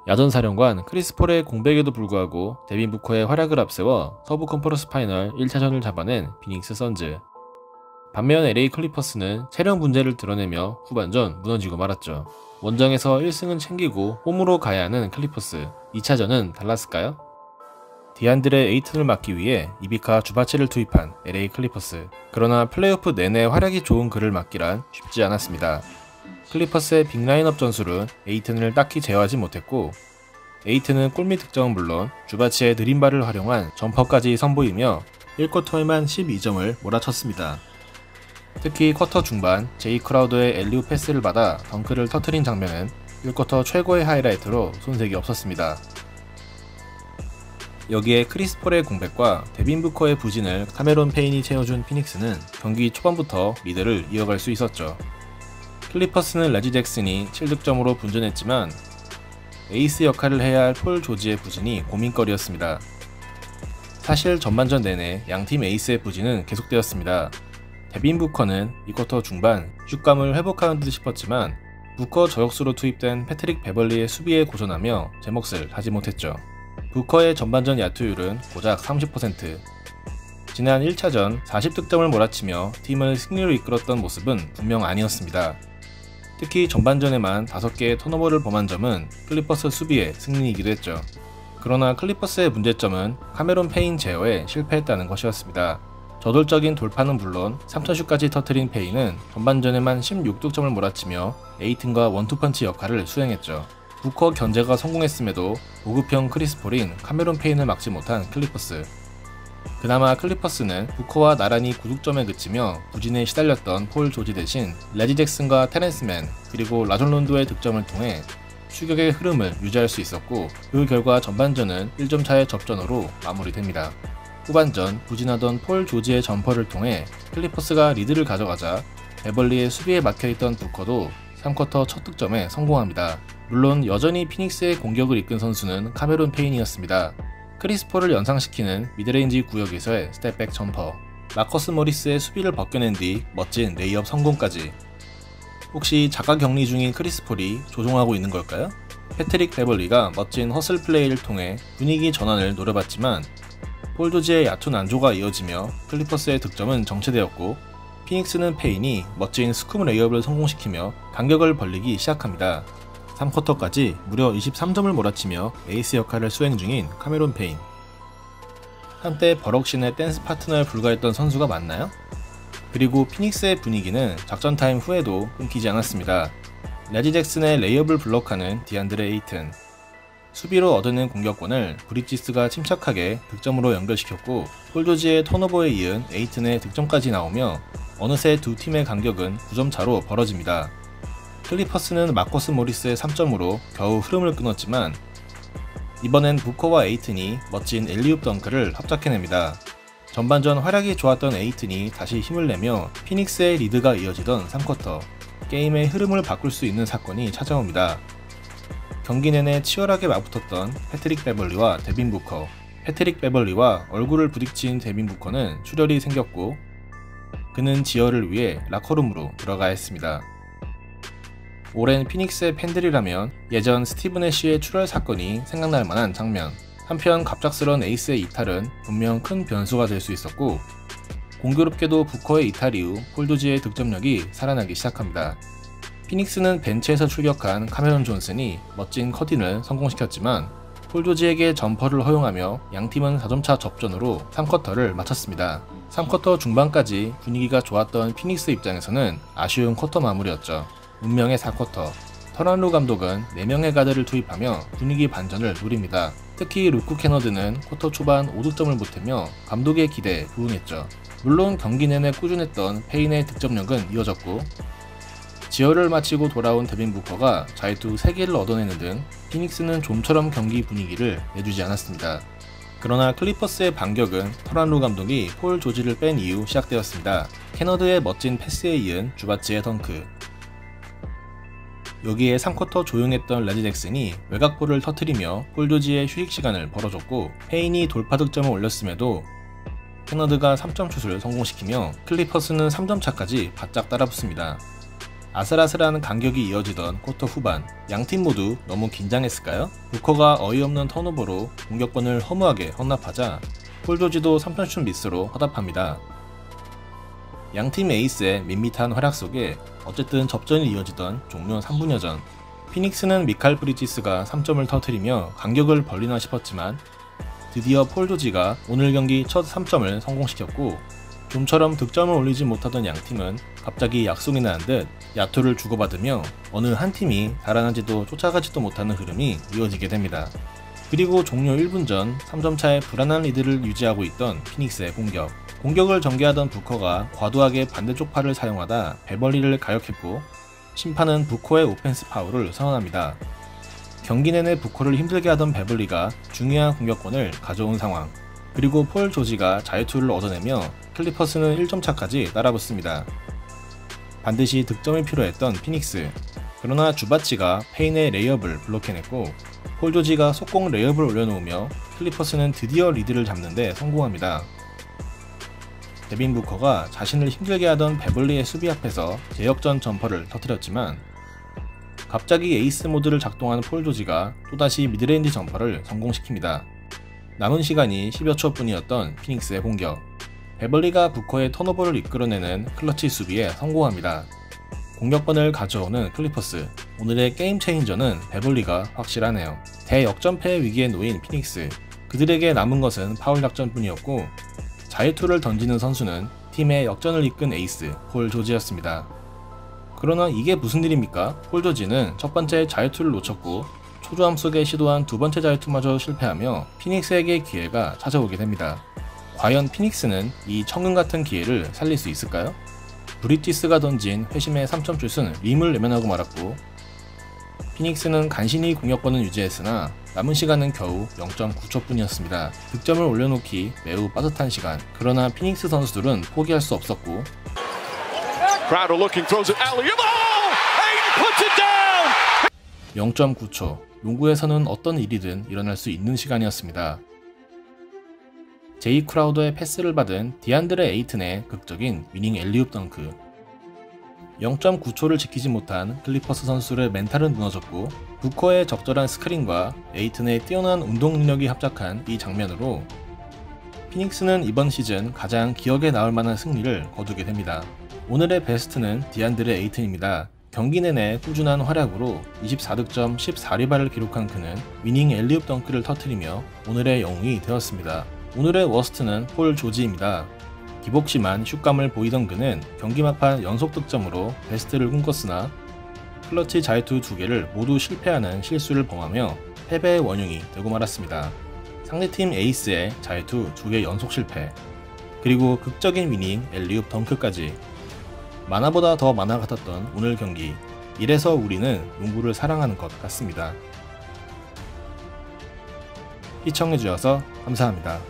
야전사령관 크리스 폴의 공백에도 불구하고 데빈 부커의 활약을 앞세워 서부 컨퍼런스 파이널 1차전을 잡아낸 피닉스 선즈. 반면 LA 클리퍼스는 체력 문제를 드러내며 후반전 무너지고 말았죠. 원정에서 1승은 챙기고 홈으로 가야 하는 클리퍼스. 2차전은 달랐을까요? 디안드레 에이튼을 막기 위해 이비카 주바치를 투입한 LA 클리퍼스. 그러나 플레이오프 내내 활약이 좋은 그를 막기란 쉽지 않았습니다. 클리퍼스의 빅라인업 전술은 에이튼을 딱히 제어하지 못했고, 에이튼은 골밑 득점은 물론 주바치의 느림발을 활용한 점퍼까지 선보이며 1쿼터에만 12점을 몰아쳤습니다. 특히 쿼터 중반 제이 크라우더의 엘리우 패스를 받아 덩크를 터트린 장면은 1쿼터 최고의 하이라이트로 손색이 없었습니다. 여기에 크리스 폴의 공백과 데빈 부커의 부진을 카메론 페인이 채워준 피닉스는 경기 초반부터 리드를 이어갈 수 있었죠. 클리퍼스는 레지 잭슨이 7득점으로 분전했지만 에이스 역할을 해야 할 폴 조지의 부진이 고민거리였습니다. 사실 전반전 내내 양팀 에이스의 부진은 계속되었습니다. 데빈 부커는 2쿼터 중반 슛감을 회복하는 듯 싶었지만 부커 저역수로 투입된 패트릭 베벌리의 수비에 고전하며 제 몫을 하지 못했죠. 부커의 전반전 야투율은 고작 30%. 지난 1차전 40득점을 몰아치며 팀을 승리로 이끌었던 모습은 분명 아니었습니다. 특히 전반전에만 5개의 턴오버를 범한 점은 클리퍼스 수비의 승리이기도 했죠. 그러나 클리퍼스의 문제점은 카메론 페인 제어에 실패했다는 것이었습니다. 저돌적인 돌파는 물론 3점슛까지 터트린 페인은 전반전에만 16득점을 몰아치며 에이튼과 원투펀치 역할을 수행했죠. 부커 견제가 성공했음에도 보급형 크리스 폴인 카메론 페인을 막지 못한 클리퍼스. 그나마 클리퍼스는 부커와 나란히 9득점에 그치며 부진에 시달렸던 폴 조지 대신 레지 잭슨과 테렌스 맨 그리고 라존 론도의 득점을 통해 추격의 흐름을 유지할 수 있었고, 그 결과 전반전은 1점 차의 접전으로 마무리됩니다. 후반전 부진하던 폴 조지의 점퍼를 통해 클리퍼스가 리드를 가져가자 베벌리의 수비에 막혀있던 부커도 3쿼터 첫 득점에 성공합니다. 물론 여전히 피닉스의 공격을 이끈 선수는 카메론 페인이었습니다. 크리스 폴을 연상시키는 미드레인지 구역에서의 스텝백 점퍼, 마커스 모리스의 수비를 벗겨낸 뒤 멋진 레이업 성공까지. 혹시 자가격리 중인 크리스 폴이 조종하고 있는 걸까요? 패트릭 베벌리가 멋진 허슬 플레이를 통해 분위기 전환을 노려봤지만 폴 조지의 얕은 난조가 이어지며 클리퍼스의 득점은 정체되었고, 피닉스는 페인이 멋진 스쿰 레이업을 성공시키며 간격을 벌리기 시작합니다. 3쿼터까지 무려 23점을 몰아치며 에이스 역할을 수행 중인 카메론 페인. 한때 버럭신의 댄스 파트너에 불과했던 선수가 맞나요? 그리고 피닉스의 분위기는 작전 타임 후에도 끊기지 않았습니다. 레지 잭슨의 레이업을 블록하는 디안드레 에이튼. 수비로 얻어낸 공격권을 브리지스가 침착하게 득점으로 연결시켰고, 폴 조지의 턴오버에 이은 에이튼의 득점까지 나오며 어느새 두 팀의 간격은 9점 차로 벌어집니다. 클리퍼스는 마커스 모리스의 3점으로 겨우 흐름을 끊었지만 이번엔 부커와 에이튼이 멋진 엘리웁 덩크를 합작해냅니다. 전반전 활약이 좋았던 에이튼이 다시 힘을 내며 피닉스의 리드가 이어지던 3쿼터, 게임의 흐름을 바꿀 수 있는 사건이 찾아옵니다. 경기 내내 치열하게 맞붙었던 패트릭 베벌리와 데빈 부커. 패트릭 베벌리와 얼굴을 부딪힌 데빈 부커는 출혈이 생겼고, 그는 지혈을 위해 라커룸으로 들어가야 했습니다. 오랜 피닉스의 팬들이라면 예전 스티븐 애쉬의 출혈 사건이 생각날 만한 장면. 한편 갑작스런 에이스의 이탈은 분명 큰 변수가 될 수 있었고, 공교롭게도 부커의 이탈 이후 폴 조지의 득점력이 살아나기 시작합니다. 피닉스는 벤치에서 출격한 카메론 존슨이 멋진 컷인을 성공시켰지만 폴 조지에게 점퍼를 허용하며 양팀은 4점차 접전으로 3쿼터를 마쳤습니다. 3쿼터 중반까지 분위기가 좋았던 피닉스 입장에서는 아쉬운 쿼터 마무리였죠. 운명의 4쿼터, 터란루 감독은 4명의 가드를 투입하며 분위기 반전을 노립니다. 특히 루크 캐너드는 쿼터 초반 5득점을 보태며 감독의 기대에 부응했죠. 물론 경기 내내 꾸준했던 페인의 득점력은 이어졌고, 지혈을 마치고 돌아온 데빈 부커가 자유투 3개를 얻어내는 등 피닉스는 좀처럼 경기 분위기를 내주지 않았습니다. 그러나 클리퍼스의 반격은 터란루 감독이 폴 조지를 뺀 이후 시작되었습니다. 캐너드의 멋진 패스에 이은 주바치의 덩크. 여기에 3쿼터 조용했던 레지 잭슨이 외곽볼을 터트리며 폴 조지의 휴식 시간을 벌어줬고, 페인이 돌파 득점을 올렸음에도 캐너드가 3점 슛을 성공시키며 클리퍼스는 3점 차까지 바짝 따라붙습니다. 아슬아슬한 간격이 이어지던 쿼터 후반, 양팀 모두 너무 긴장했을까요? 부커가 어이없는 턴오버로 공격권을 허무하게 헌납하자 폴 조지도 3점슛 미스로 화답합니다. 양팀 에이스의 밋밋한 활약 속에 어쨌든 접전이 이어지던 종료 3분여 전, 피닉스는 미칼 브리지스가 3점을 터뜨리며 간격을 벌리나 싶었지만 드디어 폴 조지가 오늘 경기 첫 3점을 성공시켰고, 좀처럼 득점을 올리지 못하던 양팀은 갑자기 약속이 나는 듯 야투를 주고받으며 어느 한 팀이 달아나지도 쫓아가지도 못하는 흐름이 이어지게 됩니다. 그리고 종료 1분 전 3점차의 불안한 리드를 유지하고 있던 피닉스의 공격을 전개하던 부커가 과도하게 반대쪽 팔을 사용하다 베벌리를 가격했고, 심판은 부커의 오펜스 파울을 선언합니다. 경기 내내 부커를 힘들게 하던 베벌리가 중요한 공격권을 가져온 상황, 그리고 폴 조지가 자유투를 얻어내며 클리퍼스는 1점 차까지 따라붙습니다. 반드시 득점이 필요했던 피닉스, 그러나 주바치가 페인의 레이업을 블록해냈고 폴 조지가 속공 레이업을 올려놓으며 클리퍼스는 드디어 리드를 잡는 데 성공합니다. 데빈 부커가 자신을 힘들게 하던 베벌리의 수비 앞에서 제역전 점퍼를 터뜨렸지만 갑자기 에이스 모드를 작동한 폴 조지가 또다시 미드레인지 점퍼를 성공시킵니다. 남은 시간이 10여 초 뿐이었던 피닉스의 공격, 베벌리가 부커의 턴오버를 이끌어내는 클러치 수비에 성공합니다. 공격권을 가져오는 클리퍼스, 오늘의 게임 체인저는 베벌리가 확실하네요. 대역전패의 위기에 놓인 피닉스, 그들에게 남은 것은 파울 작전뿐이었고 자유투를 던지는 선수는 팀의 역전을 이끈 에이스 폴 조지였습니다. 그러나 이게 무슨 일입니까? 폴 조지는 첫 번째 자유투를 놓쳤고 초조함 속에 시도한 두 번째 자유투마저 실패하며 피닉스에게 기회가 찾아오게 됩니다. 과연 피닉스는 이 천금 같은 기회를 살릴 수 있을까요? 브리티스가 던진 회심의 3점슛은 림을 내면하고 말았고, 피닉스는 간신히 공격권을 유지했으나 남은 시간은 겨우 0.9초 뿐이었습니다. 득점을 올려놓기 매우 빠듯한 시간, 그러나 피닉스 선수들은 포기할 수 없었고 0.9초, 농구에서는 어떤 일이든 일어날 수 있는 시간이었습니다. 제이 크라우더의 패스를 받은 디안드레 에이튼의 극적인 위닝 엘리웁 덩크, 0.9초를 지키지 못한 클리퍼스 선수들의 멘탈은 무너졌고 부커의 적절한 스크린과 에이튼의 뛰어난 운동 능력이 합작한 이 장면으로 피닉스는 이번 시즌 가장 기억에 남을 만한 승리를 거두게 됩니다. 오늘의 베스트는 디안드레 에이튼입니다. 경기 내내 꾸준한 활약으로 24득점 14리바를 기록한 그는 위닝 엘리웁 덩크를 터뜨리며 오늘의 영웅이 되었습니다. 오늘의 워스트는 폴 조지입니다. 기복심한 슛감을 보이던 그는 경기 막판 연속 득점으로 베스트를 꿈꿨으나 클러치 자유투 2개를 모두 실패하는 실수를 범하며 패배의 원흉이 되고 말았습니다. 상대팀 에이스의 자유투 2개 연속 실패, 그리고 극적인 위닝 엘리웁 덩크까지. 만화보다 더 만화 같았던 오늘 경기, 이래서 우리는 농구를 사랑하는 것 같습니다. 시청해주셔서 감사합니다.